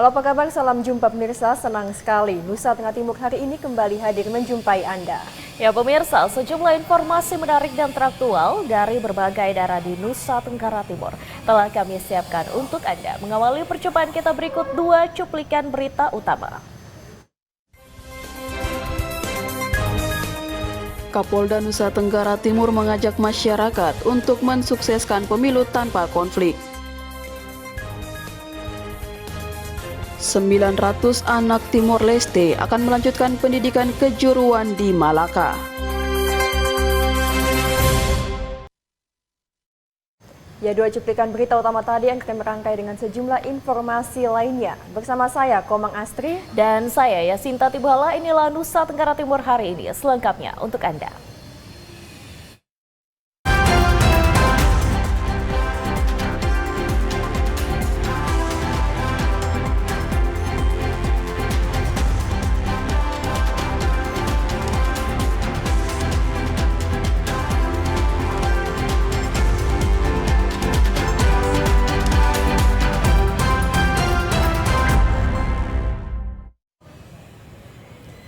Halo apa kabar, salam jumpa pemirsa, senang sekali Nusa Tenggara Timur hari ini kembali hadir menjumpai Anda. Ya pemirsa, sejumlah informasi menarik dan teraktual dari berbagai daerah di Nusa Tenggara Timur telah kami siapkan untuk Anda. Mengawali perjumpaan kita berikut dua cuplikan berita utama. Kapolda Nusa Tenggara Timur mengajak masyarakat untuk mensukseskan pemilu tanpa konflik. 900 anak Timor Leste akan melanjutkan pendidikan kejuruan di Malaka. Ya, dua cuplikan berita utama tadi yang kami rangkai dengan sejumlah informasi lainnya. Bersama saya, Komang Astri. Dan saya, Yasinta Tibala, inilah Nusa Tenggara Timur hari ini. Selengkapnya untuk Anda.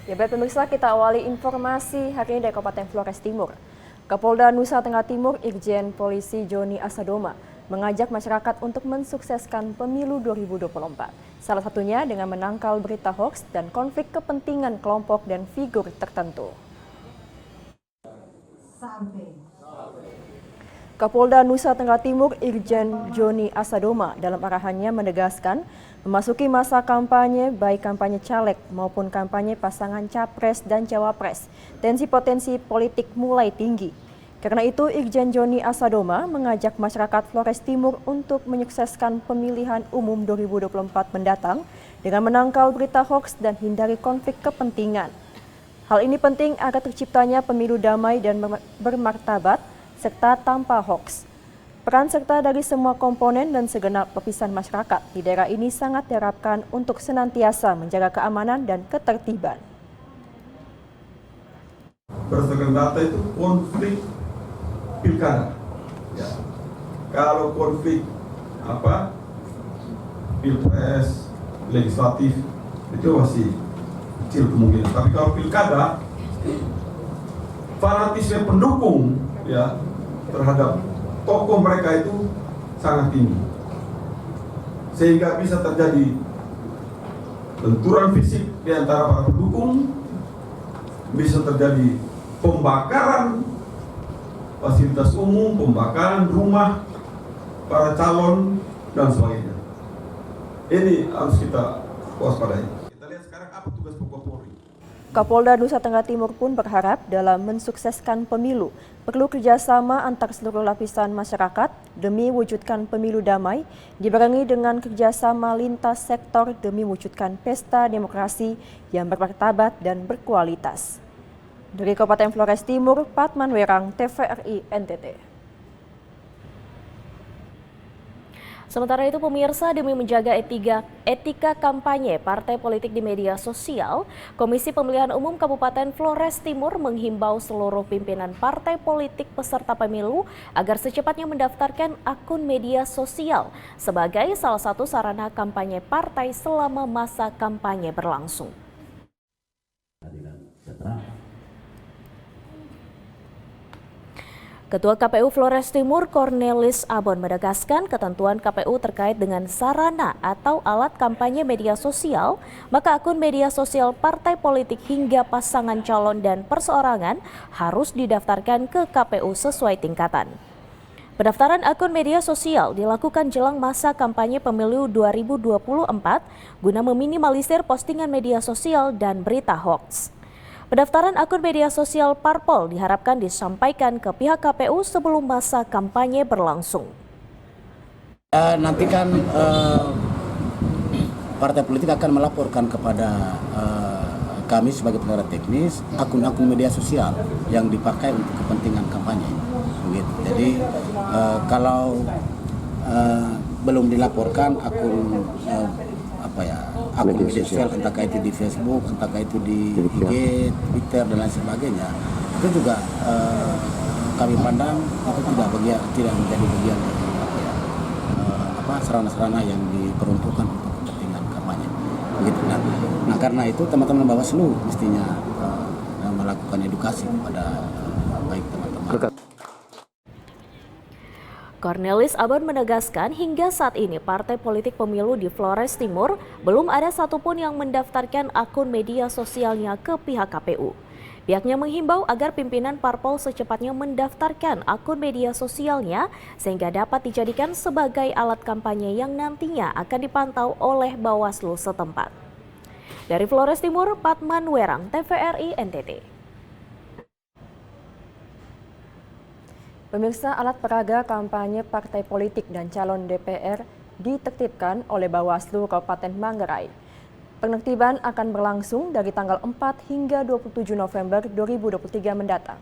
Ya baik pemirsa, kita awali informasi hari ini dari Kabupaten Flores Timur. Kapolda Nusa Tenggara Timur Irjen Polisi Joni Asadoma mengajak masyarakat untuk mensukseskan pemilu 2024. Salah satunya dengan menangkal berita hoaks dan konflik kepentingan kelompok dan figur tertentu. Kapolda Nusa Tenggara Timur Irjen Joni Asadoma dalam arahannya menegaskan memasuki masa kampanye baik kampanye caleg maupun kampanye pasangan capres dan cawapres, tensi potensi politik mulai tinggi. Karena itu Irjen Joni Asadoma mengajak masyarakat Flores Timur untuk menyukseskan pemilihan umum 2024 mendatang dengan menangkal berita hoaks dan hindari konflik kepentingan. Hal ini penting agar terciptanya pemilu damai dan bermartabat serta tanpa hoaks. Peran serta dari semua komponen dan segenap lapisan masyarakat di daerah ini sangat diharapkan untuk senantiasa menjaga keamanan dan ketertiban. Berdasarkan data itu konflik pilkada. Ya. Kalau konflik pilpres, legislatif itu masih kecil kemungkinan. Tapi kalau pilkada, fanatisme pendukung ya terhadap tokoh mereka itu sangat tinggi, sehingga bisa terjadi benturan fisik di antara para pendukung, bisa terjadi pembakaran fasilitas umum, pembakaran rumah para calon dan sebagainya. Ini harus kita waspadai. Kita lihat sekarang apa tugas pokok Polri. Kapolda Nusa Tenggara Timur pun berharap dalam mensukseskan pemilu perlu kerjasama antar seluruh lapisan masyarakat demi wujudkan pemilu damai, dibarengi dengan kerjasama lintas sektor demi wujudkan pesta demokrasi yang bermartabat dan berkualitas. Dari Kabupaten Flores Timur, Patman Werang, TVRI NTT. Sementara itu pemirsa, demi menjaga etika kampanye partai politik di media sosial, Komisi Pemilihan Umum Kabupaten Flores Timur menghimbau seluruh pimpinan partai politik peserta pemilu agar secepatnya mendaftarkan akun media sosial sebagai salah satu sarana kampanye partai selama masa kampanye berlangsung. Ketua KPU Flores Timur Cornelis Abon menegaskan ketentuan KPU terkait dengan sarana atau alat kampanye media sosial, maka akun media sosial partai politik hingga pasangan calon dan perseorangan harus didaftarkan ke KPU sesuai tingkatan. Pendaftaran akun media sosial dilakukan jelang masa kampanye pemilu 2024 guna meminimalisir postingan media sosial dan berita hoaks. Pendaftaran akun media sosial parpol diharapkan disampaikan ke pihak KPU sebelum masa kampanye berlangsung. Nanti kan partai politik akan melaporkan kepada kami sebagai pengarah teknis akun-akun media sosial yang dipakai untuk kepentingan kampanye. Jadi kalau belum dilaporkan akun akun media sosial, entah itu di Facebook, entah itu di IG, Twitter dan lain sebagainya, itu juga kami pandang itu tidak menjadi bagian dari sarana-sarana yang diperuntukkan untuk kepentingan kampanye. begitu. Nah karena itu teman-teman Bawaslu mestinya melakukan edukasi kepada baik teman-teman. Cornelis Abon menegaskan hingga saat ini partai politik pemilu di Flores Timur belum ada satupun yang mendaftarkan akun media sosialnya ke pihak KPU. Pihaknya menghimbau agar pimpinan parpol secepatnya mendaftarkan akun media sosialnya sehingga dapat dijadikan sebagai alat kampanye yang nantinya akan dipantau oleh Bawaslu setempat. Dari Flores Timur, Patman Werang, TVRI NTT. Pemirsa, alat peraga kampanye partai politik dan calon DPR ditertibkan oleh Bawaslu Kabupaten Manggarai. Penertiban akan berlangsung dari tanggal 4 hingga 27 November 2023 mendatang.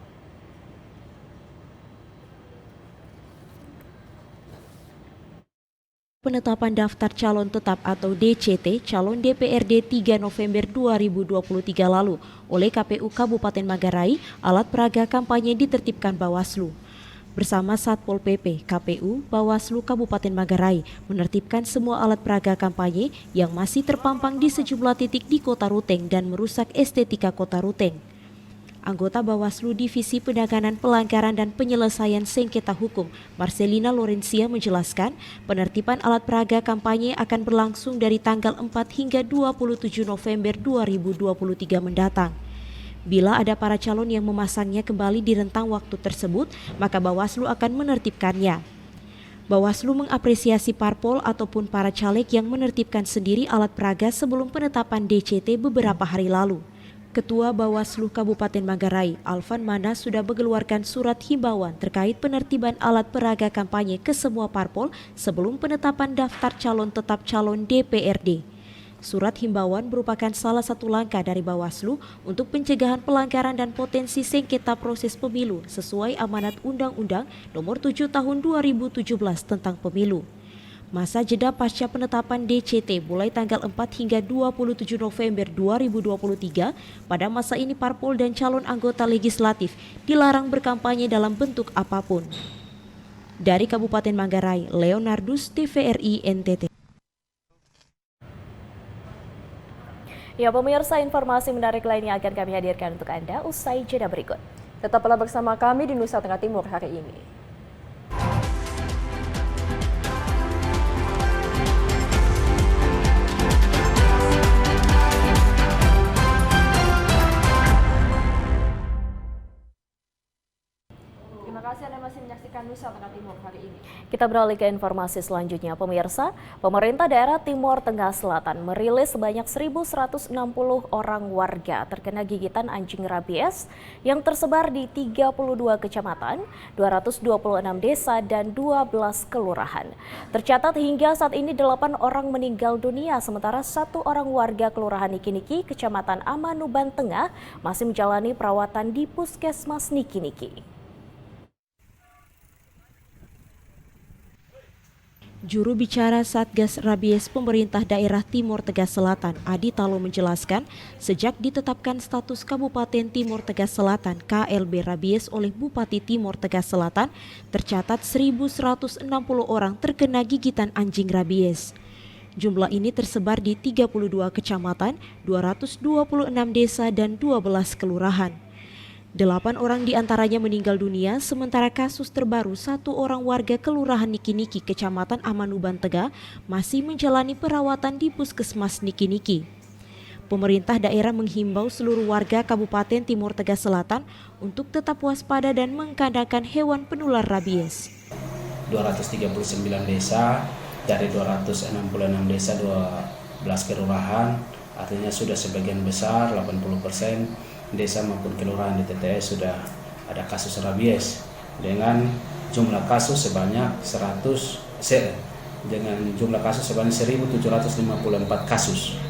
Penetapan daftar calon tetap atau DCT calon DPRD 3 November 2023 lalu oleh KPU Kabupaten Manggarai, alat peraga kampanye ditertibkan Bawaslu. Bersama Satpol PP, KPU, Bawaslu Kabupaten Manggarai menertibkan semua alat peraga kampanye yang masih terpampang di sejumlah titik di Kota Ruteng dan merusak estetika Kota Ruteng. Anggota Bawaslu Divisi Penanganan Pelanggaran dan Penyelesaian Sengketa Hukum, Marcelina Lorencia menjelaskan, penertiban alat peraga kampanye akan berlangsung dari tanggal 4 hingga 27 November 2023 mendatang. Bila ada para calon yang memasangnya kembali di rentang waktu tersebut, maka Bawaslu akan menertibkannya. Bawaslu mengapresiasi parpol ataupun para caleg yang menertibkan sendiri alat peraga sebelum penetapan DCT beberapa hari lalu. Ketua Bawaslu Kabupaten Manggarai, Alvan Mana, sudah mengeluarkan surat himbauan terkait penertiban alat peraga kampanye ke semua parpol sebelum penetapan daftar calon tetap calon DPRD. Surat himbauan merupakan salah satu langkah dari Bawaslu untuk pencegahan pelanggaran dan potensi sengketa proses pemilu sesuai amanat Undang-Undang Nomor 7 Tahun 2017 tentang Pemilu. Masa jeda pasca penetapan DCT mulai tanggal 4 hingga 27 November 2023, pada masa ini parpol dan calon anggota legislatif dilarang berkampanye dalam bentuk apapun. Dari Kabupaten Manggarai, Leonardus, TVRI NTT. Ya pemirsa, informasi menarik lainnya akan kami hadirkan untuk Anda usai jeda berikut. Tetaplah bersama kami di Nusa Tenggara Timur hari ini. Terima kasih Anda masih menyaksikan Nusa Tenggara Timur hari ini. Kita beralih ke informasi selanjutnya, pemirsa. Pemerintah daerah Timur Tengah Selatan merilis sebanyak 1.160 orang warga terkena gigitan anjing rabies yang tersebar di 32 kecamatan, 226 desa, dan 12 kelurahan. Tercatat hingga saat ini 8 orang meninggal dunia, sementara 1 orang warga Kelurahan Niki-Niki, Kecamatan Amanuban Tengah, masih menjalani perawatan di Puskesmas Niki-Niki. Juru bicara Satgas Rabies Pemerintah Daerah Timur Tegas Selatan, Adi Talo menjelaskan, sejak ditetapkan status Kabupaten Timur Tegas Selatan KLB Rabies oleh Bupati Timur Tegas Selatan, tercatat 1.160 orang terkena gigitan anjing rabies. Jumlah ini tersebar di 32 kecamatan, 226 desa, dan 12 kelurahan. 8 orang diantaranya meninggal dunia, sementara kasus terbaru 1 orang warga Kelurahan Niki-Niki, Kecamatan Amanuban Tengah, masih menjalani perawatan di Puskesmas Niki-Niki. Pemerintah daerah menghimbau seluruh warga Kabupaten Timur Tegas Selatan untuk tetap waspada dan mengkandangkan hewan penular rabies. 239 desa, dari 266 desa 12 kelurahan, artinya sudah sebagian besar 80% desa maupun kelurahan di TTS sudah ada kasus rabies dengan jumlah kasus sebanyak 1.754 kasus.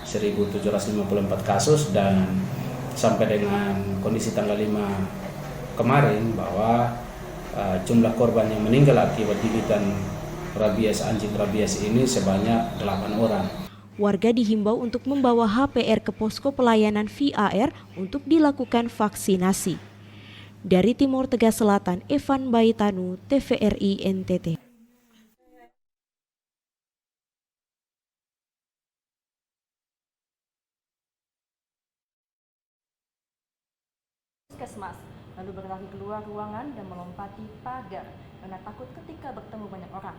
1.754 kasus, dan sampai dengan kondisi tanggal 5 kemarin bahwa jumlah korban yang meninggal akibat gigitan rabies anjing rabies ini sebanyak 8 orang. Warga dihimbau untuk membawa HPR ke posko pelayanan VAR untuk dilakukan vaksinasi. Dari Timur Tegas Selatan, Evan Baitanu, TVRI NTT. puskesmas, lalu berlari keluar ruangan dan melompati pagar karena takut ketika bertemu banyak orang.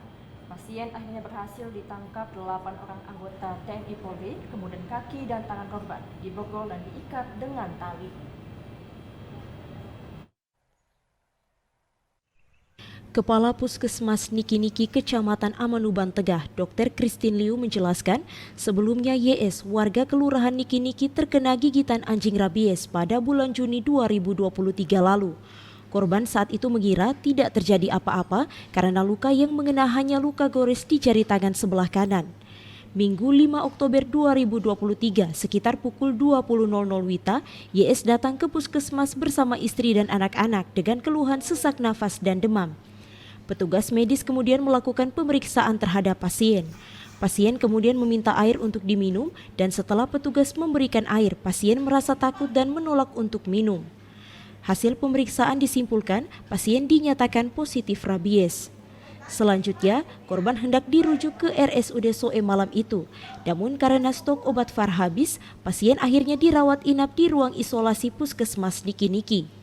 Pasien akhirnya berhasil ditangkap 8 orang anggota TNI Polri, kemudian kaki dan tangan korban diborgol dan diikat dengan tali. Kepala Puskesmas Niki-Niki Kecamatan Amanuban Tegah, Dr. Christine Liu menjelaskan, sebelumnya YS, warga Kelurahan Niki-Niki terkena gigitan anjing rabies pada bulan Juni 2023 lalu. Korban saat itu mengira tidak terjadi apa-apa karena luka yang mengena hanya luka gores di jari tangan sebelah kanan. Minggu 5 Oktober 2023, sekitar pukul 20.00 WITA, YS datang ke puskesmas bersama istri dan anak-anak dengan keluhan sesak nafas dan demam. Petugas medis kemudian melakukan pemeriksaan terhadap pasien. Pasien kemudian meminta air untuk diminum dan setelah petugas memberikan air, pasien merasa takut dan menolak untuk minum. Hasil pemeriksaan disimpulkan pasien dinyatakan positif rabies. Selanjutnya, korban hendak dirujuk ke RSUD Soe malam itu. Namun karena stok obat VAR habis, pasien akhirnya dirawat inap di ruang isolasi puskesmas Niki-Niki.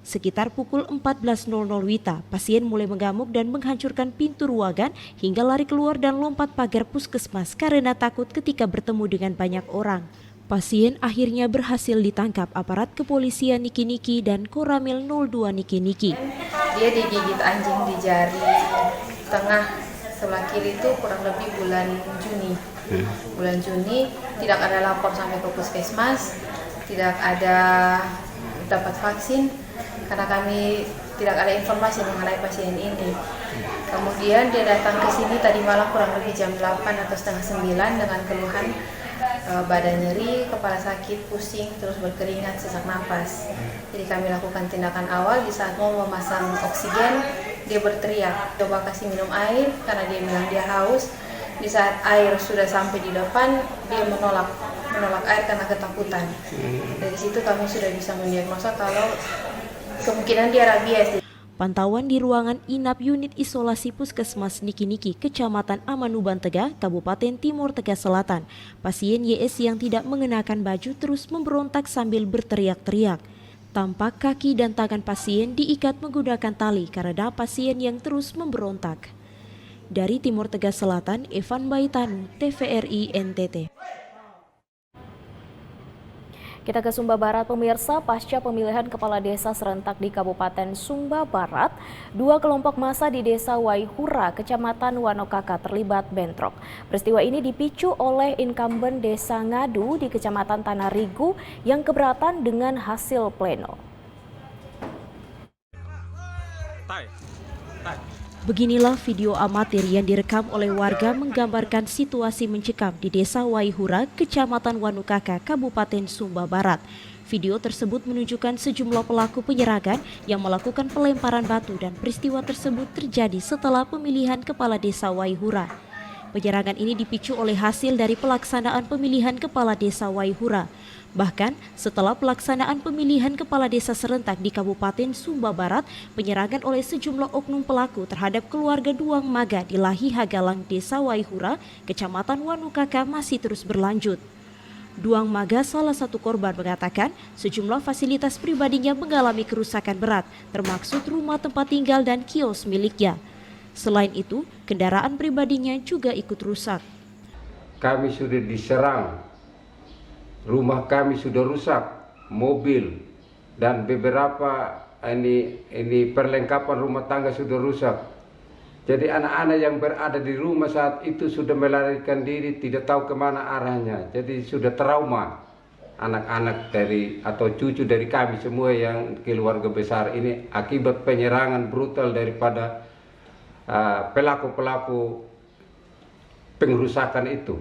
Sekitar pukul 14.00 WITA, pasien mulai mengamuk dan menghancurkan pintu ruangan hingga lari keluar dan lompat pagar puskesmas karena takut ketika bertemu dengan banyak orang. Pasien akhirnya berhasil ditangkap aparat kepolisian Niki-Niki dan Koramil 02 Niki-Niki. Dia digigit anjing di jari tengah sebelah kiri itu kurang lebih bulan Juni. Bulan Juni tidak ada lapor sampai ke puskesmas, tidak ada dapat vaksin karena kami tidak ada informasi mengenai pasien ini. Kemudian dia datang ke sini tadi malam kurang lebih jam 8 atau setengah 9 dengan keluhan badan nyeri, kepala sakit, pusing, terus berkeringat, sesak nafas. Jadi kami lakukan tindakan awal. Di saat mau memasang oksigen, dia berteriak, coba kasih minum air karena dia bilang dia haus. Di saat air sudah sampai di depan, dia menolak air karena ketakutan. Dari situ kami sudah bisa mendiagnosa kalau kemungkinan dia rabies. Pantauan di ruangan inap unit isolasi Puskesmas Niki-Niki, Kecamatan Amanuban Tegah, Kabupaten Timur Tengah Selatan. Pasien YS yang tidak mengenakan baju terus memberontak sambil berteriak-teriak. Tampak kaki dan tangan pasien diikat menggunakan tali karena pasien yang terus memberontak. Dari Timur Tengah Selatan, Evan Baitanu, TVRI NTT. Kita ke Sumba Barat, pemirsa. Pasca pemilihan kepala desa serentak di Kabupaten Sumba Barat, 2 kelompok massa di Desa Waihura, Kecamatan Wanokaka terlibat bentrok. Peristiwa ini dipicu oleh incumbent Desa Ngadu di Kecamatan Tanah Rigu yang keberatan dengan hasil pleno. Beginilah video amatir yang direkam oleh warga menggambarkan situasi mencekam di Desa Waihura, Kecamatan Wanokaka, Kabupaten Sumba Barat. Video tersebut menunjukkan sejumlah pelaku penyerangan yang melakukan pelemparan batu dan peristiwa tersebut terjadi setelah pemilihan kepala desa Waihura. Penyerangan ini dipicu oleh hasil dari pelaksanaan pemilihan kepala desa Waihura. Bahkan setelah pelaksanaan pemilihan kepala desa serentak di Kabupaten Sumba Barat, penyerangan oleh sejumlah oknum pelaku terhadap keluarga Duang Maga di Lahi Hagalang, Desa Waihura, Kecamatan Wanokaka masih terus berlanjut. Duang Maga, salah satu korban, mengatakan sejumlah fasilitas pribadinya mengalami kerusakan berat, termasuk rumah tempat tinggal dan kios miliknya. Selain itu, kendaraan pribadinya juga ikut rusak. Kami sudah diserang, rumah kami sudah rusak, mobil dan beberapa ini perlengkapan rumah tangga sudah rusak. Jadi anak-anak yang berada di rumah saat itu sudah melarikan diri, tidak tahu kemana arahnya. Jadi sudah trauma anak-anak dari atau cucu dari kami semua yang keluarga besar ini akibat penyerangan brutal daripada pelaku-pelaku pengerusakan itu.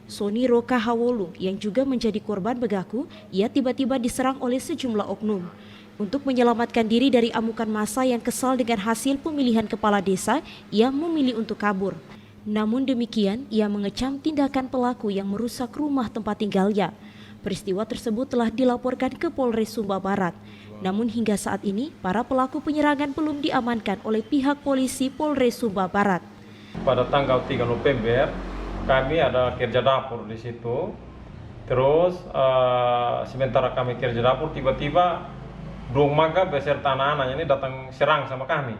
Soni Roka Hawolung yang juga menjadi korban mengaku ia tiba-tiba diserang oleh sejumlah oknum. Untuk menyelamatkan diri dari amukan massa yang kesal dengan hasil pemilihan kepala desa, ia memilih untuk kabur. Namun demikian, ia mengecam tindakan pelaku yang merusak rumah tempat tinggalnya. Peristiwa tersebut telah dilaporkan ke Polres Sumba Barat. Namun hingga saat ini, para pelaku penyerangan belum diamankan oleh pihak polisi Polres Sumba Barat. Pada tanggal 3 November, kami ada kerja dapur di situ. Terus sementara kami kerja dapur, tiba-tiba dong maka beserta anak-anaknya ini datang serang sama kami.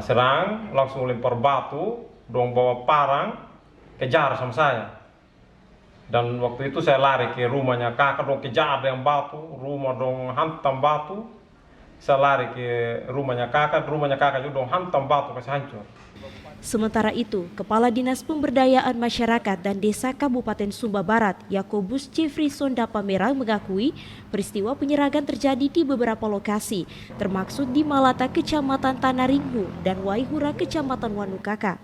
Serang, langsung lempar batu, dong bawa parang, kejar sama saya. Dan waktu itu saya lari ke rumahnya kakak, dong kejar dengan batu, rumah dong hantam batu. Saya lari ke rumahnya kakak juga dong hantam batu kasih hancur. Sementara itu, Kepala Dinas Pemberdayaan Masyarakat dan Desa Kabupaten Sumba Barat, Yakobus Jeffrey Sondapamera mengakui peristiwa penyerangan terjadi di beberapa lokasi, termaksud di Malata, Kecamatan Tanaringhu, dan Waihura, Kecamatan Wanukaka.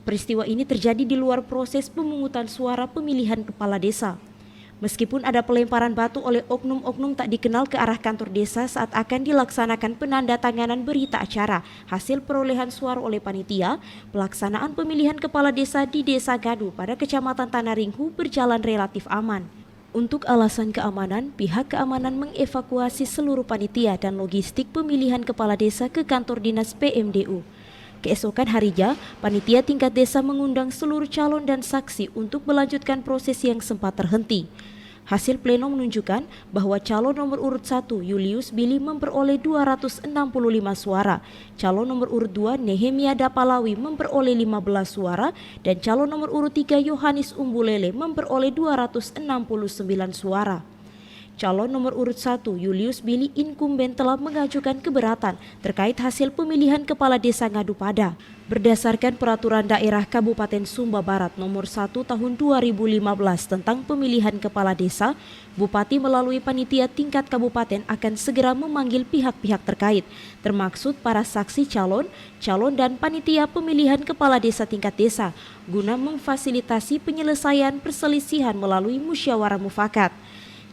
Peristiwa ini terjadi di luar proses pemungutan suara pemilihan kepala desa. Meskipun ada pelemparan batu oleh oknum-oknum tak dikenal ke arah kantor desa saat akan dilaksanakan penandatanganan berita acara hasil perolehan suara oleh panitia, pelaksanaan pemilihan kepala desa di Desa Gadu pada Kecamatan Tanaringhu berjalan relatif aman. Untuk alasan keamanan, pihak keamanan mengevakuasi seluruh panitia dan logistik pemilihan kepala desa ke kantor dinas PMDU. Keesokan harinya, panitia tingkat desa mengundang seluruh calon dan saksi untuk melanjutkan proses yang sempat terhenti. Hasil pleno menunjukkan bahwa calon nomor urut 1 Julius Billy memperoleh 265 suara, calon nomor urut 2 Nehemia Dapalawi memperoleh 15 suara, dan calon nomor urut 3 Yohanes Umbulele memperoleh 269 suara. Calon nomor urut 1 Julius Billy inkumben telah mengajukan keberatan terkait hasil pemilihan kepala desa Ngadupada. Berdasarkan Peraturan Daerah Kabupaten Sumba Barat nomor 1 tahun 2015 tentang pemilihan kepala desa, Bupati melalui panitia tingkat kabupaten akan segera memanggil pihak-pihak terkait, termaksud para saksi calon dan panitia pemilihan kepala desa tingkat desa, guna memfasilitasi penyelesaian perselisihan melalui musyawarah mufakat.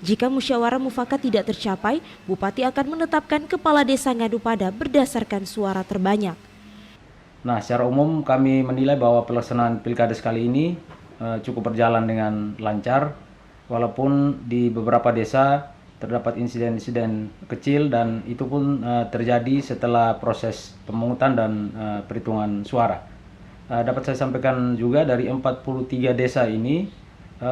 Jika musyawarah mufakat tidak tercapai, Bupati akan menetapkan kepala desa Ngadupada berdasarkan suara terbanyak. Nah, secara umum kami menilai bahwa pelaksanaan pilkada kali ini cukup berjalan dengan lancar, walaupun di beberapa desa terdapat insiden-insiden kecil dan itu pun terjadi setelah proses pemungutan dan perhitungan suara. Dapat saya sampaikan juga dari 43 desa ini,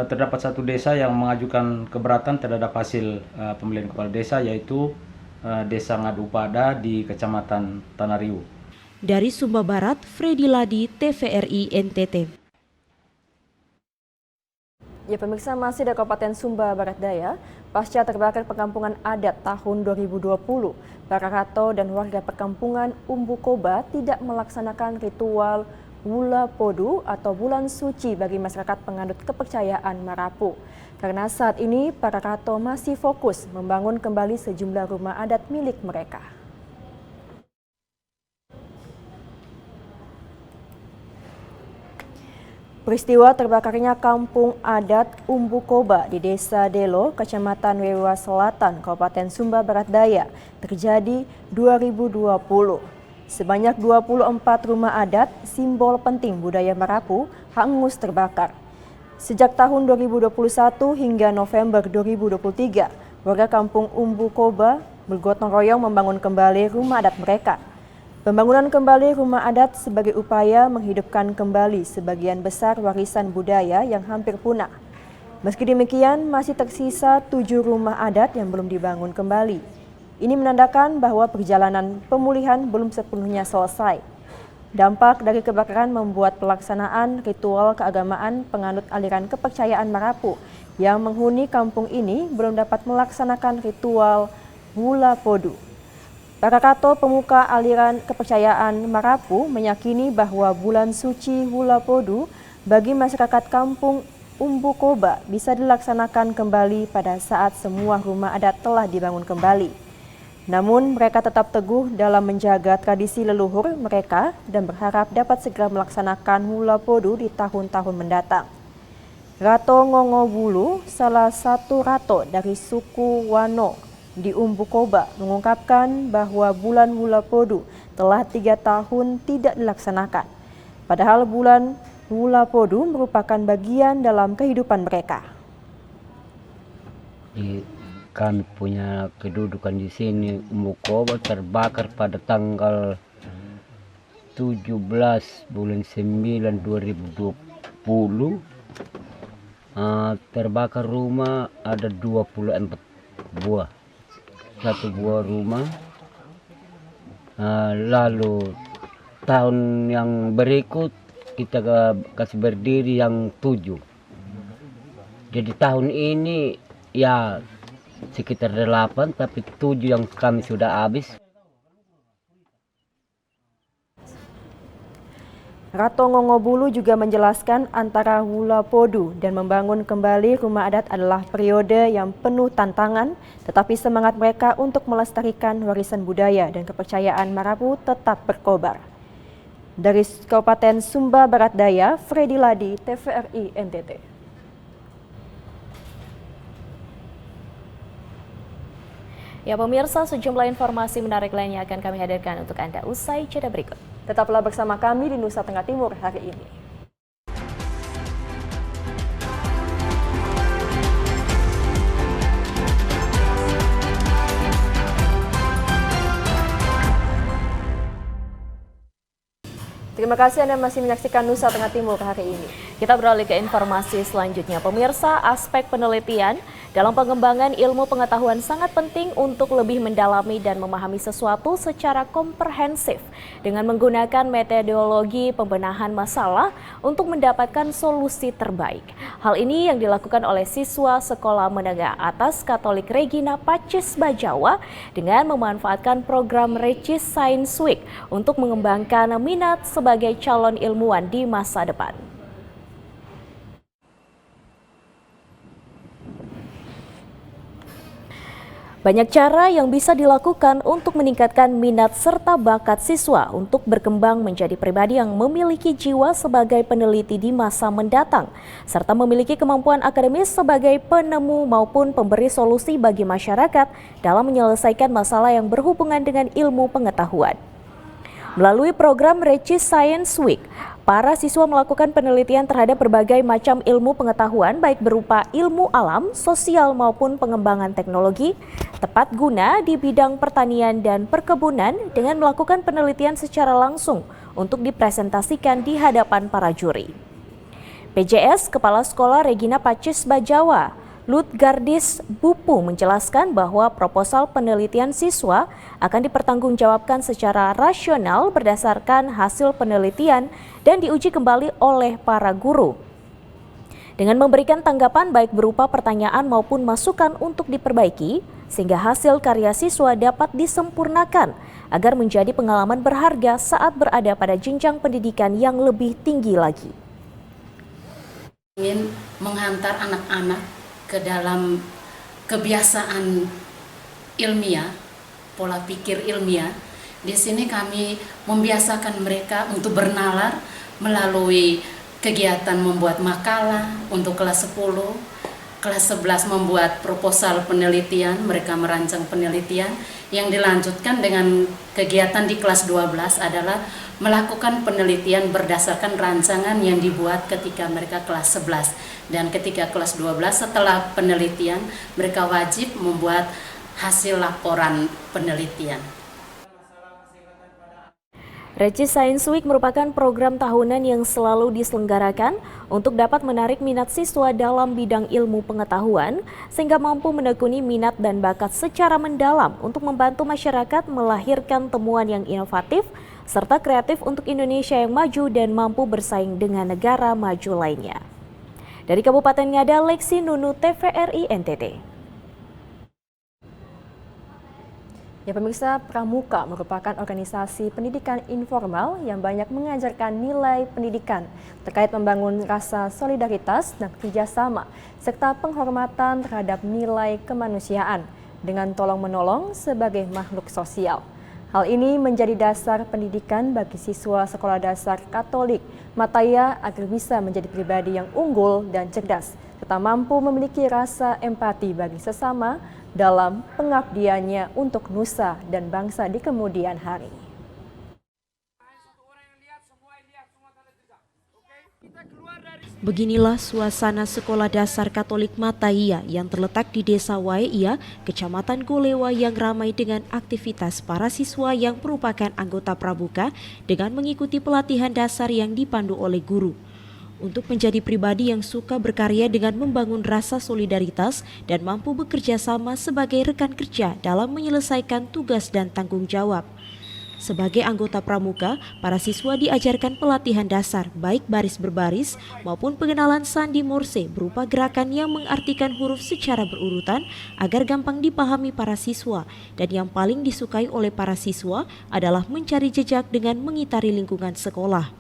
terdapat satu desa yang mengajukan keberatan terhadap hasil pemilihan kepala desa, yaitu Desa Ngadupada di Kecamatan Tanariu. Dari Sumba Barat, Freddy Ladi, TVRI NTT. Ya, pemirsa, masih di Kabupaten Sumba Barat Daya, pasca terbakar perkampungan adat tahun 2020, para rato dan warga perkampungan Umbukoba tidak melaksanakan ritual Wula Podu atau bulan suci bagi masyarakat penganut kepercayaan Marapu. Karena saat ini para rato masih fokus membangun kembali sejumlah rumah adat milik mereka. Peristiwa terbakarnya kampung adat Umbukoba di Desa Delo, Kecamatan Wewa Selatan, Kabupaten Sumba Barat Daya terjadi 2020. Sebanyak 24 rumah adat, simbol penting budaya Marapu, hangus terbakar. Sejak tahun 2021 hingga November 2023, warga kampung Umbukoba bergotong royong membangun kembali rumah adat mereka. Pembangunan kembali rumah adat sebagai upaya menghidupkan kembali sebagian besar warisan budaya yang hampir punah. Meski demikian, masih tersisa 7 rumah adat yang belum dibangun kembali. Ini menandakan bahwa perjalanan pemulihan belum sepenuhnya selesai. Dampak dari kebakaran membuat pelaksanaan ritual keagamaan penganut aliran kepercayaan Marapu yang menghuni kampung ini belum dapat melaksanakan ritual Wula Podu. Para rato pemuka aliran kepercayaan Marapu meyakini bahwa bulan suci Wula Podu bagi masyarakat kampung Umbukoba bisa dilaksanakan kembali pada saat semua rumah adat telah dibangun kembali. Namun mereka tetap teguh dalam menjaga tradisi leluhur mereka dan berharap dapat segera melaksanakan Wula Podu di tahun-tahun mendatang. Rato Ngongo Bulu, salah satu rato dari suku Wano di Umbukoba, mengungkapkan bahwa bulan Wula Podu telah 3 tahun tidak dilaksanakan. Padahal bulan Wula Podu merupakan bagian dalam kehidupan mereka. Kami punya kedudukan di sini, Umbukoba terbakar pada tanggal 17 bulan 9 2020. Terbakar rumah ada 24 buah. 1 buah rumah. Lalu tahun yang berikut kita kasih berdiri yang 7. Jadi tahun ini ya sekitar 8, tapi 7 yang kami sudah habis. Rato Ngongobulu juga menjelaskan antara Wula Podu dan membangun kembali rumah adat adalah periode yang penuh tantangan, tetapi semangat mereka untuk melestarikan warisan budaya dan kepercayaan Marapu tetap berkobar. Dari Kabupaten Sumba Barat Daya, Freddy Ladi, TVRI NTT. Ya pemirsa, sejumlah informasi menarik lainnya akan kami hadirkan untuk Anda usai jeda berikut. Tetaplah bersama kami di Nusa Tenggara Timur hari ini. Terima kasih Anda masih menyaksikan Nusa Tenggara Timur hari ini. Kita beralih ke informasi selanjutnya. Pemirsa, aspek penelitian dalam pengembangan ilmu pengetahuan sangat penting untuk lebih mendalami dan memahami sesuatu secara komprehensif dengan menggunakan metodologi pembenahan masalah untuk mendapatkan solusi terbaik. Hal ini yang dilakukan oleh siswa Sekolah Menengah Atas Katolik Regina Pacis Bajawa dengan memanfaatkan program Recis Science Week untuk mengembangkan minat sebagai calon ilmuwan di masa depan. Banyak cara yang bisa dilakukan untuk meningkatkan minat serta bakat siswa untuk berkembang menjadi pribadi yang memiliki jiwa sebagai peneliti di masa mendatang, serta memiliki kemampuan akademis sebagai penemu maupun pemberi solusi bagi masyarakat dalam menyelesaikan masalah yang berhubungan dengan ilmu pengetahuan. Melalui program Recis Science Week, para siswa melakukan penelitian terhadap berbagai macam ilmu pengetahuan baik berupa ilmu alam, sosial maupun pengembangan teknologi, tepat guna di bidang pertanian dan perkebunan dengan melakukan penelitian secara langsung untuk dipresentasikan di hadapan para juri. PJS Kepala Sekolah Regina Pacis Bajawa, Lutgardis Bupu menjelaskan bahwa proposal penelitian siswa akan dipertanggungjawabkan secara rasional berdasarkan hasil penelitian dan diuji kembali oleh para guru. Dengan memberikan tanggapan baik berupa pertanyaan maupun masukan untuk diperbaiki, sehingga hasil karya siswa dapat disempurnakan agar menjadi pengalaman berharga saat berada pada jenjang pendidikan yang lebih tinggi lagi. Ingin menghantar anak-anak ke dalam kebiasaan ilmiah, pola pikir ilmiah. Di sini kami membiasakan mereka untuk bernalar melalui kegiatan membuat makalah untuk kelas 10. Kelas 11 membuat proposal penelitian, mereka merancang penelitian. Yang dilanjutkan dengan kegiatan di kelas 12 adalah melakukan penelitian berdasarkan rancangan yang dibuat ketika mereka kelas 11. Dan ketika kelas 12 setelah penelitian, mereka wajib membuat hasil laporan penelitian. Recis Science Week merupakan program tahunan yang selalu diselenggarakan untuk dapat menarik minat siswa dalam bidang ilmu pengetahuan sehingga mampu menekuni minat dan bakat secara mendalam untuk membantu masyarakat melahirkan temuan yang inovatif serta kreatif untuk Indonesia yang maju dan mampu bersaing dengan negara maju lainnya. Dari Kabupaten Ngada, Lexi Nunu, TVRI NTT. Ya pemirsa, Pramuka merupakan organisasi pendidikan informal yang banyak mengajarkan nilai pendidikan terkait membangun rasa solidaritas dan kerjasama serta penghormatan terhadap nilai kemanusiaan dengan tolong-menolong sebagai makhluk sosial. Hal ini menjadi dasar pendidikan bagi siswa Sekolah Dasar Katolik Mataya agar bisa menjadi pribadi yang unggul dan cerdas, serta mampu memiliki rasa empati bagi sesama dalam pengabdiannya untuk nusa dan bangsa di kemudian hari. Beginilah suasana Sekolah Dasar Katolik Mataya yang terletak di Desa Waeia, Kecamatan Golewa yang ramai dengan aktivitas para siswa yang merupakan anggota Pramuka dengan mengikuti pelatihan dasar yang dipandu oleh guru. untuk menjadi pribadi yang suka berkarya dengan membangun rasa solidaritas dan mampu bekerja sama sebagai rekan kerja dalam menyelesaikan tugas dan tanggung jawab. Sebagai anggota pramuka, para siswa diajarkan pelatihan dasar baik baris berbaris maupun pengenalan sandi Morse berupa gerakan yang mengartikan huruf secara berurutan agar gampang dipahami para siswa, dan yang paling disukai oleh para siswa adalah mencari jejak dengan mengitari lingkungan sekolah.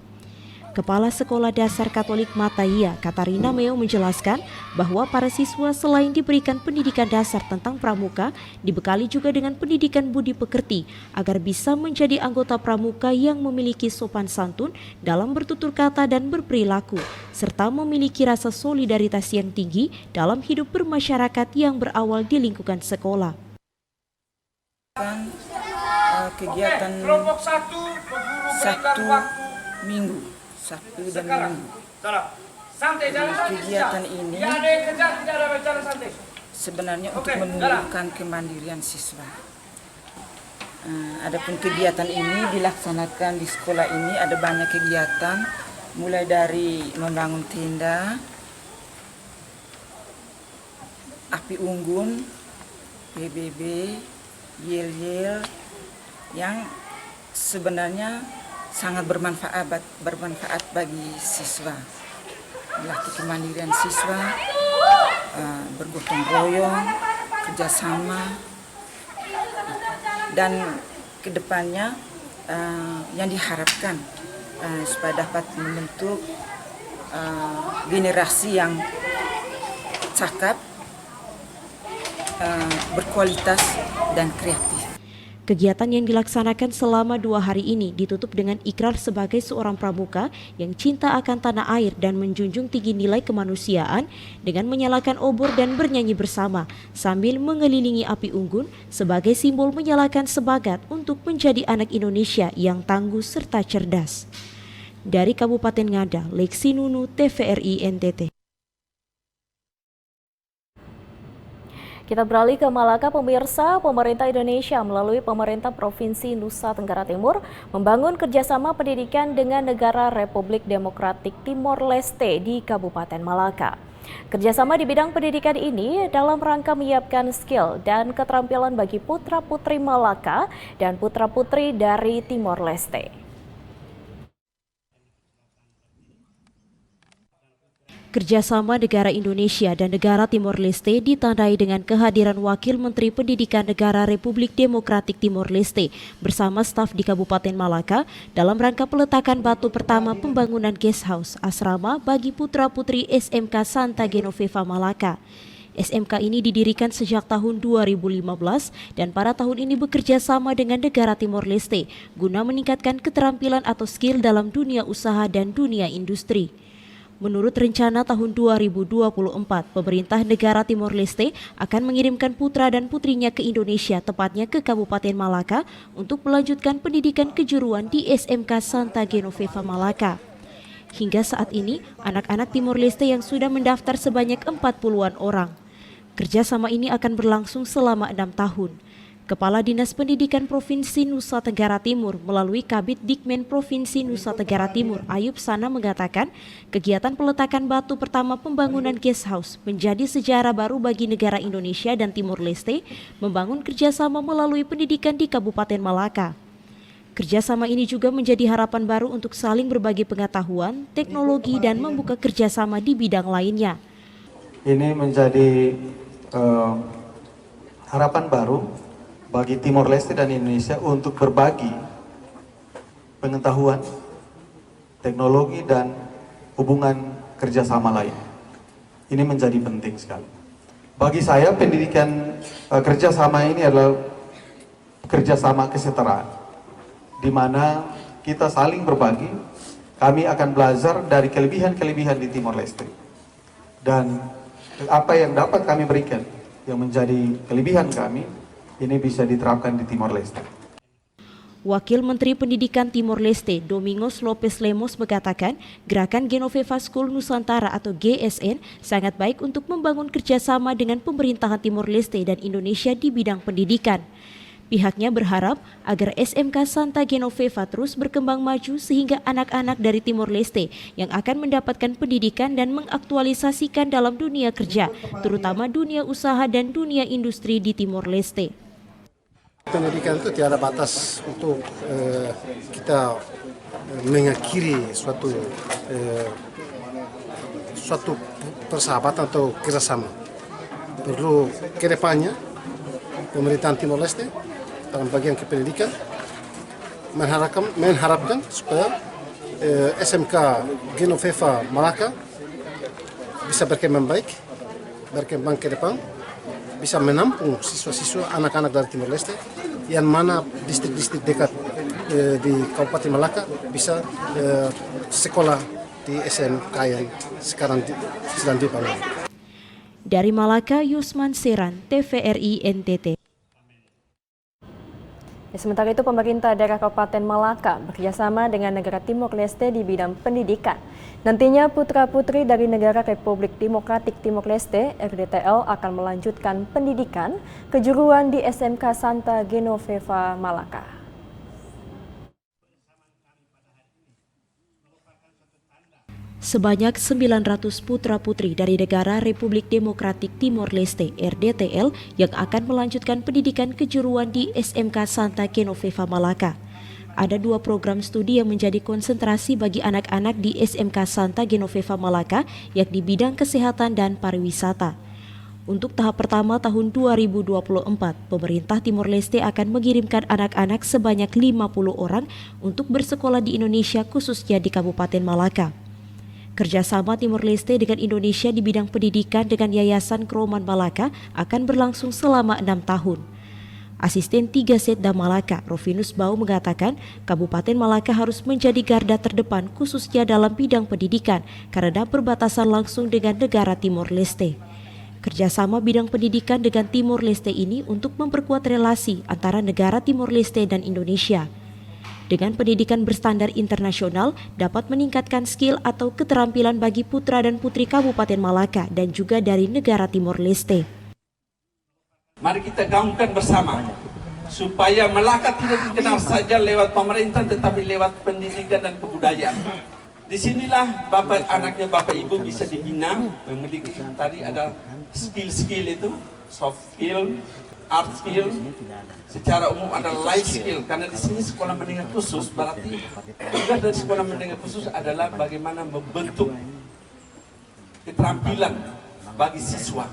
Kepala Sekolah Dasar Katolik Mataia, Katarina Meo menjelaskan bahwa para siswa selain diberikan pendidikan dasar tentang pramuka, dibekali juga dengan pendidikan budi pekerti agar bisa menjadi anggota pramuka yang memiliki sopan santun dalam bertutur kata dan berperilaku, serta memiliki rasa solidaritas yang tinggi dalam hidup bermasyarakat yang berawal di lingkungan sekolah. Kegiatan Minggu, Sabtu dan Minggu. Kegiatan ini sebenarnya untuk menumbuhkan kemandirian siswa. Adapun kegiatan ini dilaksanakan di sekolah ini ada banyak kegiatan, mulai dari membangun tenda, api unggun, PBB, yel-yel, yang sebenarnya sangat bermanfaat bagi siswa, melatih kemandirian siswa, bergotong royong, kerjasama, dan kedepannya yang diharapkan supaya dapat membentuk generasi yang cakap, berkualitas, dan kreatif. Kegiatan yang dilaksanakan selama 2 hari ini ditutup dengan ikrar sebagai seorang pramuka yang cinta akan tanah air dan menjunjung tinggi nilai kemanusiaan dengan menyalakan obor dan bernyanyi bersama sambil mengelilingi api unggun sebagai simbol menyalakan sebagat untuk menjadi anak Indonesia yang tangguh serta cerdas. Dari Kabupaten Ngada, Lexi Nunu, TVRI NTT. Kita beralih ke Malaka, pemirsa. Pemerintah Indonesia melalui pemerintah Provinsi Nusa Tenggara Timur membangun kerjasama pendidikan dengan negara Republik Demokratik Timor Leste di Kabupaten Malaka. Kerjasama di bidang pendidikan ini dalam rangka menyiapkan skill dan keterampilan bagi putra-putri Malaka dan putra-putri dari Timor Leste. Kerjasama negara Indonesia dan negara Timor Leste ditandai dengan kehadiran Wakil Menteri Pendidikan Negara Republik Demokratik Timor Leste bersama staf di Kabupaten Malaka dalam rangka peletakan batu pertama pembangunan guest house asrama bagi putra-putri SMK Santa Genoveva Malaka. SMK ini didirikan sejak tahun 2015 dan pada tahun ini bekerja sama dengan negara Timor Leste guna meningkatkan keterampilan atau skill dalam dunia usaha dan dunia industri. Menurut rencana tahun 2024, pemerintah negara Timor Leste akan mengirimkan putra dan putrinya ke Indonesia, tepatnya ke Kabupaten Malaka, untuk melanjutkan pendidikan kejuruan di SMK Santa Genoveva Malaka. Hingga saat ini, anak-anak Timor Leste yang sudah mendaftar sebanyak 40-an orang. Kerjasama ini akan berlangsung selama 6 tahun. Kepala Dinas Pendidikan Provinsi Nusa Tenggara Timur melalui Kabid Dikmen Provinsi Nusa Tenggara Timur Ayub Sana mengatakan kegiatan peletakan batu pertama pembangunan guest house menjadi sejarah baru bagi negara Indonesia dan Timor Leste membangun kerjasama melalui pendidikan di Kabupaten Malaka. Kerjasama ini juga menjadi harapan baru untuk saling berbagi pengetahuan, teknologi, dan membuka kerjasama di bidang lainnya. Ini menjadi harapan baru bagi Timor Leste dan Indonesia untuk berbagi pengetahuan, teknologi, dan hubungan kerjasama lain. Ini menjadi penting sekali. Bagi saya, pendidikan kerjasama ini adalah kerjasama kesetaraan, di mana kita saling berbagi. Kami akan belajar dari kelebihan-kelebihan di Timor Leste, dan apa yang dapat kami berikan yang menjadi kelebihan kami ini bisa diterapkan di Timor Leste. Wakil Menteri Pendidikan Timor Leste, Domingos Lopez Lemos mengatakan gerakan Genoveva School Nusantara atau GSN sangat baik untuk membangun kerjasama dengan pemerintahan Timor Leste dan Indonesia di bidang pendidikan. Pihaknya berharap agar SMK Santa Genoveva terus berkembang maju sehingga anak-anak dari Timor Leste yang akan mendapatkan pendidikan dan mengaktualisasikan dalam dunia kerja, terutama dunia usaha dan dunia industri di Timor Leste. Pendidikan itu tiada batas untuk kita mengakhiri suatu persahabatan atau kerjasama. Perlu kedepannya pemerintahan Timor Leste dalam bagian kependidikan mengharapkan supaya SMK Genoveva Malaka bisa berkembang baik, berkembang ke depan, bisa menampung siswa-siswa anak-anak dari Timor Leste yang mana distrik-distrik dekat di Kabupaten Malaka bisa sekolah di SMK yang sekarang sedang dibangun. Dari Malaka, Yusman Seran, TVRI NTT. Sementara itu, pemerintah daerah Kabupaten Malaka bekerjasama dengan negara Timor Leste di bidang pendidikan. Nantinya putra-putri dari negara Republik Demokratik Timor Leste (RDTL) akan melanjutkan pendidikan kejuruan di SMK Santa Genoveva Malaka. Sebanyak 900 putra-putri dari negara Republik Demokratik Timor Leste (RDTL) yang akan melanjutkan pendidikan kejuruan di SMK Santa Genoveva Malaka. Ada 2 program studi yang menjadi konsentrasi bagi anak-anak di SMK Santa Genoveva Malaka, yakni bidang kesehatan dan pariwisata. Untuk tahap pertama tahun 2024, pemerintah Timor Leste akan mengirimkan anak-anak sebanyak 50 orang untuk bersekolah di Indonesia, khususnya di Kabupaten Malaka. Kerjasama Timor Leste dengan Indonesia di bidang pendidikan dengan Yayasan Kroman Malaka akan berlangsung selama 6 tahun. Asisten 3 Setda Malaka, Rovinus Bau mengatakan, Kabupaten Malaka harus menjadi garda terdepan khususnya dalam bidang pendidikan karena berbatasan langsung dengan negara Timor Leste. Kerjasama bidang pendidikan dengan Timor Leste ini untuk memperkuat relasi antara negara Timor Leste dan Indonesia. Dengan pendidikan berstandar internasional dapat meningkatkan skill atau keterampilan bagi putra dan putri Kabupaten Malaka dan juga dari negara Timor Leste. Mari kita gaungkan bersama supaya Malaka tidak dikenal saja lewat pemerintah tetapi lewat pendidikan dan kebudayaan. Disinilah anaknya Bapak Ibu bisa dibina, memiliki tadi ada skill-skill itu, soft skill, art skill, secara umum ada life skill, karena di sini sekolah menengah khusus, berarti tugas dari sekolah menengah khusus adalah bagaimana membentuk keterampilan bagi siswa.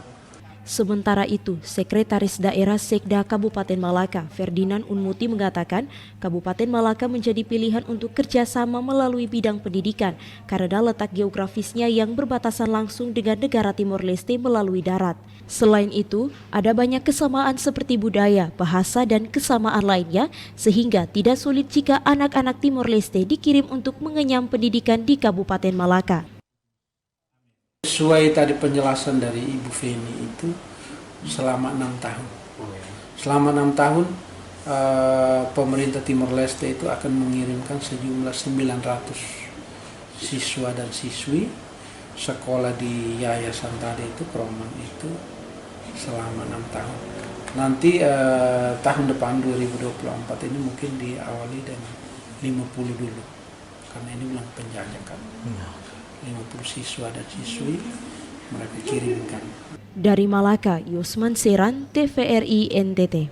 Sementara itu, Sekretaris Daerah Sekda Kabupaten Malaka, Ferdinand Unmuti mengatakan, Kabupaten Malaka menjadi pilihan untuk kerjasama melalui bidang pendidikan karena letak geografisnya yang berbatasan langsung dengan negara Timor Leste melalui darat. Selain itu, ada banyak kesamaan seperti budaya, bahasa, dan kesamaan lainnya, sehingga tidak sulit jika anak-anak Timor Leste dikirim untuk mengenyam pendidikan di Kabupaten Malaka. Sesuai tadi penjelasan dari Ibu Feni itu selama 6 tahun. Selama 6 tahun pemerintah Timor Leste itu akan mengirimkan sejumlah 900 siswa dan siswi sekolah di Yayasan tadi itu, Kroman itu selama 6 tahun. Nanti tahun depan 2024 ini mungkin diawali dengan 50 dulu karena ini bilang penjajakan. 50 siswa dan siswi mereka kirimkan. Dari Malaka, Yusman Seran, TVRI NTT.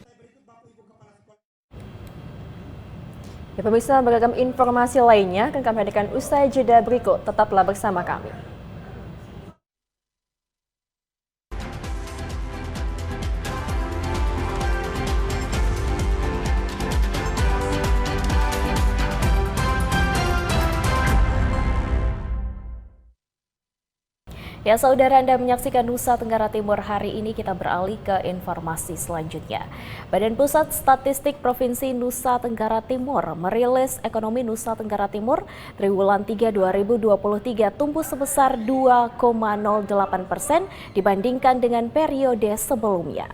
Ya pemirsa, beragam informasi lainnya akan kami hadirkan usai jeda berikut. Tetaplah bersama kami. Ya, saudara, Anda menyaksikan Nusa Tenggara Timur hari ini. Kita beralih ke informasi selanjutnya. Badan Pusat Statistik Provinsi Nusa Tenggara Timur merilis ekonomi Nusa Tenggara Timur triwulan 3 2023 tumbuh sebesar 2,08% dibandingkan dengan periode sebelumnya.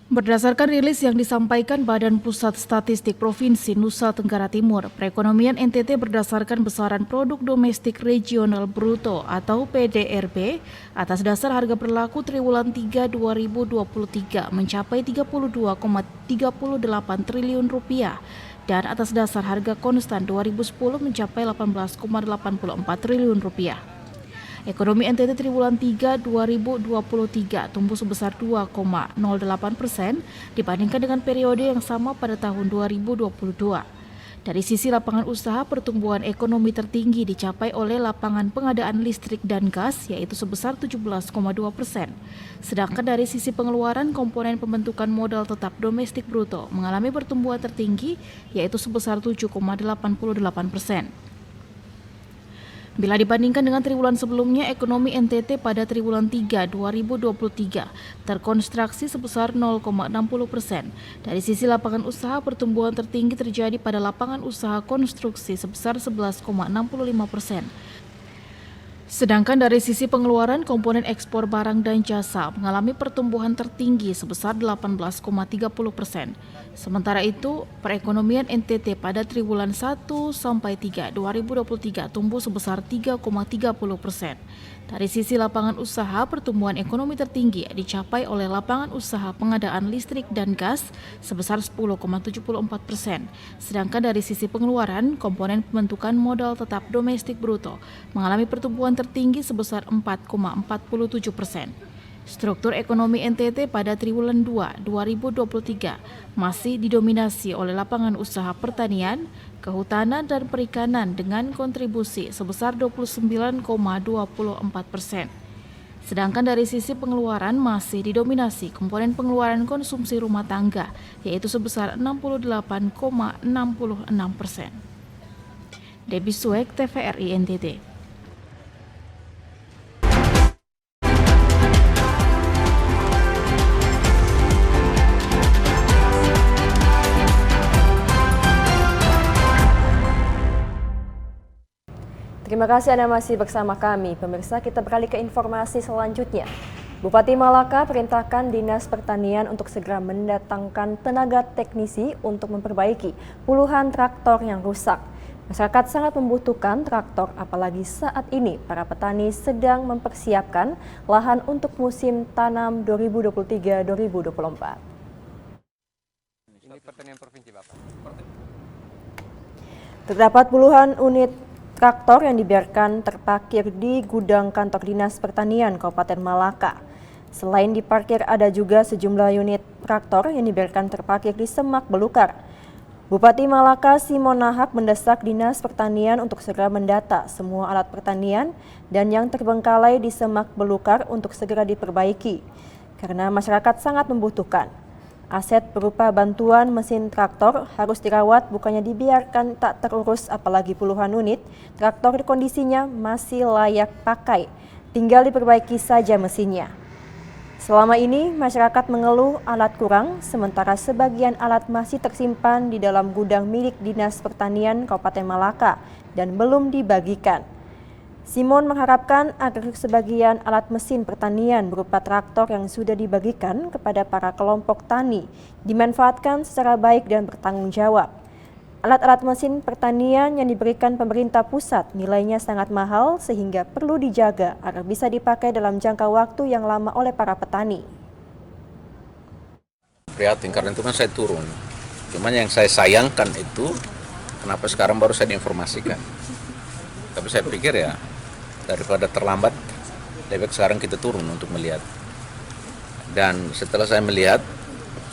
Berdasarkan rilis yang disampaikan Badan Pusat Statistik Provinsi Nusa Tenggara Timur, perekonomian NTT berdasarkan besaran Produk Domestik Regional Bruto atau PDRB atas dasar harga berlaku triwulan 3 2023 mencapai 32,38 triliun rupiah dan atas dasar harga konstan 2010 mencapai 18,84 triliun rupiah. Ekonomi NTT triwulan 3 2023 tumbuh sebesar 2,08% dibandingkan dengan periode yang sama pada tahun 2022. Dari sisi lapangan usaha, pertumbuhan ekonomi tertinggi dicapai oleh lapangan pengadaan listrik dan gas, yaitu sebesar 17,2%. Sedangkan dari sisi pengeluaran, komponen pembentukan modal tetap domestik bruto mengalami pertumbuhan tertinggi, yaitu sebesar 7,88%. Bila dibandingkan dengan triwulan sebelumnya, ekonomi NTT pada triwulan 3 2023 terkonstruksi sebesar 0,60%. Dari sisi lapangan usaha, pertumbuhan tertinggi terjadi pada lapangan usaha konstruksi sebesar 11,65%. Sedangkan dari sisi pengeluaran, komponen ekspor barang dan jasa mengalami pertumbuhan tertinggi sebesar 18,30%. Sementara itu, perekonomian NTT pada triwulan 1-3 2023 tumbuh sebesar 3,30%. Dari sisi lapangan usaha, pertumbuhan ekonomi tertinggi dicapai oleh lapangan usaha pengadaan listrik dan gas sebesar 10,74%. Sedangkan dari sisi pengeluaran, komponen pembentukan modal tetap domestik bruto mengalami pertumbuhan tertinggi sebesar 4,47%. Struktur ekonomi NTT pada triwulan 2 2023 masih didominasi oleh lapangan usaha pertanian, kehutanan, dan perikanan dengan kontribusi sebesar 29,24%. Sedangkan dari sisi pengeluaran masih didominasi komponen pengeluaran konsumsi rumah tangga, yaitu sebesar 68,66%. Debbie Suek, TVRI NTT. Terima kasih Anda masih bersama kami. Pemirsa, kita beralih ke informasi selanjutnya. Bupati Malaka perintahkan Dinas Pertanian untuk segera mendatangkan tenaga teknisi untuk memperbaiki puluhan traktor yang rusak. Masyarakat sangat membutuhkan traktor, apalagi saat ini para petani sedang mempersiapkan lahan untuk musim tanam 2023-2024. Ini pertanian provinsi, Bapak. Terdapat puluhan unit traktor yang dibiarkan terparkir di gudang kantor Dinas Pertanian Kabupaten Malaka. Selain diparkir, ada juga sejumlah unit traktor yang dibiarkan terparkir di Semak Belukar. Bupati Malaka Simon Nahak mendesak Dinas Pertanian untuk segera mendata semua alat pertanian dan yang terbengkalai di Semak Belukar untuk segera diperbaiki, karena masyarakat sangat membutuhkan. Aset berupa bantuan mesin traktor harus dirawat, bukannya dibiarkan tak terurus, apalagi puluhan unit traktor kondisinya masih layak pakai, tinggal diperbaiki saja mesinnya. Selama ini masyarakat mengeluh alat kurang, sementara sebagian alat masih tersimpan di dalam gudang milik Dinas Pertanian Kabupaten Malaka dan belum dibagikan. Simon mengharapkan agar sebagian alat mesin pertanian berupa traktor yang sudah dibagikan kepada para kelompok tani dimanfaatkan secara baik dan bertanggung jawab. Alat-alat mesin pertanian yang diberikan pemerintah pusat nilainya sangat mahal sehingga perlu dijaga agar bisa dipakai dalam jangka waktu yang lama oleh para petani. Prihatin, karena itu kan saya turun. Cuman yang saya sayangkan itu kenapa sekarang baru saya diinformasikan. Tapi saya pikir ya, daripada terlambat, lebih baik sekarang kita turun untuk melihat. Dan setelah saya melihat,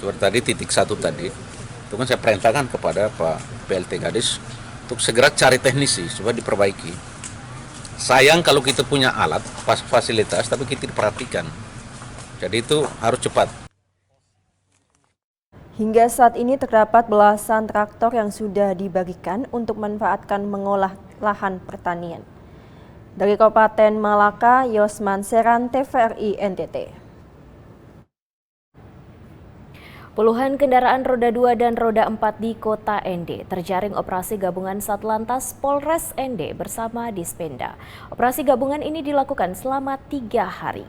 seperti tadi titik 1 tadi, itu kan saya perintahkan kepada Pak PLT Gadis untuk segera cari teknisi supaya diperbaiki. Sayang kalau kita punya alat, fasilitas, tapi kita diperhatikan. Jadi itu harus cepat. Hingga saat ini terdapat belasan traktor yang sudah dibagikan untuk memanfaatkan mengolah lahan pertanian. Dari Kabupaten Malaka, Yosman Seran, TVRI NTT. Puluhan kendaraan roda 2 dan roda 4 di Kota ND terjaring operasi gabungan Satlantas Polres ND bersama Dispenda. Operasi gabungan ini dilakukan selama 3 hari.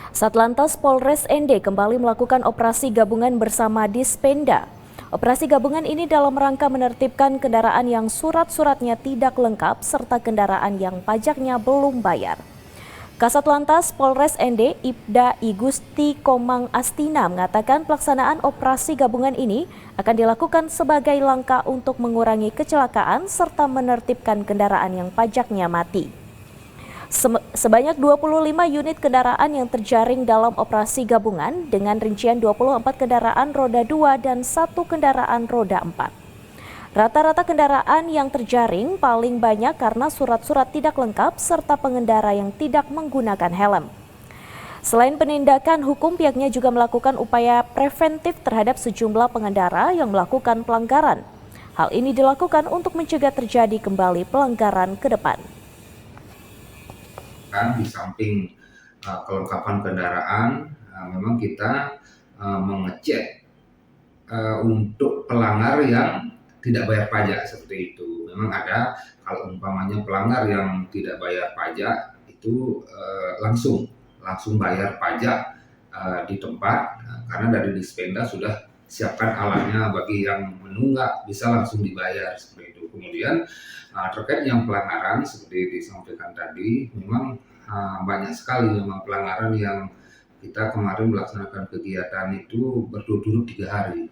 Satlantas Polres ND kembali melakukan operasi gabungan bersama Dispenda. Operasi gabungan ini dalam rangka menertibkan kendaraan yang surat-suratnya tidak lengkap serta kendaraan yang pajaknya belum bayar. Kasatlantas Polres ND Ibda Igusti Komang Astina mengatakan pelaksanaan operasi gabungan ini akan dilakukan sebagai langkah untuk mengurangi kecelakaan serta menertibkan kendaraan yang pajaknya mati. Sebanyak 25 unit kendaraan yang terjaring dalam operasi gabungan dengan rincian 24 kendaraan roda 2 dan 1 kendaraan roda 4. Rata-rata kendaraan yang terjaring paling banyak karena surat-surat tidak lengkap serta pengendara yang tidak menggunakan helm. Selain penindakan hukum, pihaknya juga melakukan upaya preventif terhadap sejumlah pengendara yang melakukan pelanggaran. Hal ini dilakukan untuk mencegah terjadi kembali pelanggaran ke depan. Di samping kelengkapan kendaraan, memang kita mengecek untuk pelanggar yang tidak bayar pajak seperti itu. Memang ada, kalau umpamanya pelanggar yang tidak bayar pajak itu langsung bayar pajak di tempat, karena dari Dispenda sudah siapkan alatnya bagi yang menunggak bisa langsung dibayar seperti itu. Kemudian terkait yang pelanggaran seperti disampaikan tadi, memang banyak sekali memang pelanggaran yang kita kemarin melaksanakan kegiatan itu berturut-turut 3 hari.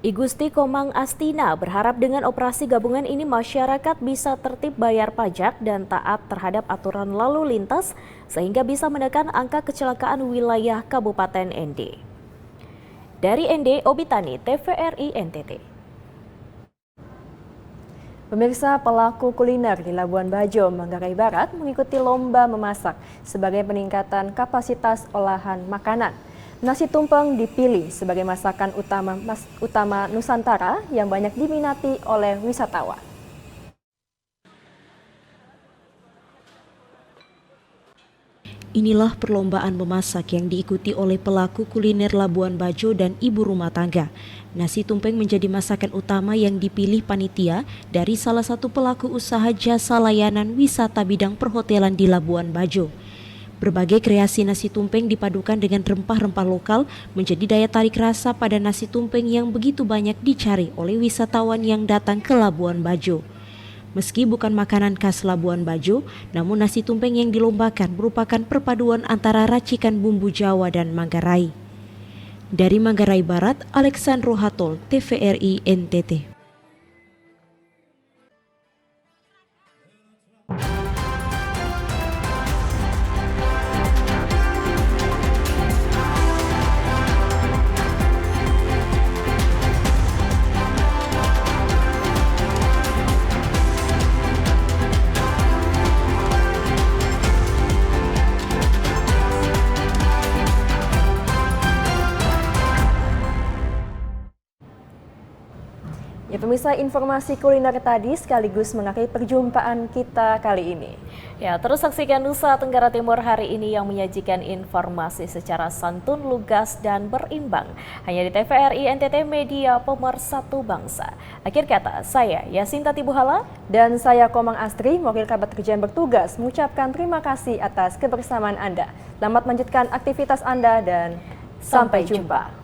Igusti Komang Astina berharap dengan operasi gabungan ini masyarakat bisa tertib bayar pajak dan taat terhadap aturan lalu lintas sehingga bisa menekan angka kecelakaan wilayah Kabupaten ND. Dari ND, Obitani, TVRI NTT. Pemirsa, pelaku kuliner di Labuan Bajo, Manggarai Barat mengikuti lomba memasak sebagai peningkatan kapasitas olahan makanan. Nasi tumpeng dipilih sebagai masakan utama Nusantara yang banyak diminati oleh wisatawan. Inilah perlombaan memasak yang diikuti oleh pelaku kuliner Labuan Bajo dan ibu rumah tangga. Nasi tumpeng menjadi masakan utama yang dipilih panitia dari salah satu pelaku usaha jasa layanan wisata bidang perhotelan di Labuan Bajo. Berbagai kreasi nasi tumpeng dipadukan dengan rempah-rempah lokal menjadi daya tarik rasa pada nasi tumpeng yang begitu banyak dicari oleh wisatawan yang datang ke Labuan Bajo. Meski bukan makanan khas Labuan Bajo, namun nasi tumpeng yang dilombakan merupakan perpaduan antara racikan bumbu Jawa dan Manggarai. Dari Manggarai Barat, Alexandro Hatol, TVRI NTT. Ya pemirsa, informasi kuliner tadi sekaligus mengakhiri perjumpaan kita kali ini. Ya, terus saksikan Nusa Tenggara Timur hari ini yang menyajikan informasi secara santun, lugas, dan berimbang. Hanya di TVRI NTT Media Pemersatu Bangsa. Akhir kata, saya Yasinta Tibuhala dan saya Komang Astri, wakil kabar kerja yang bertugas, mengucapkan terima kasih atas kebersamaan Anda. Selamat melanjutkan aktivitas Anda dan sampai jumpa.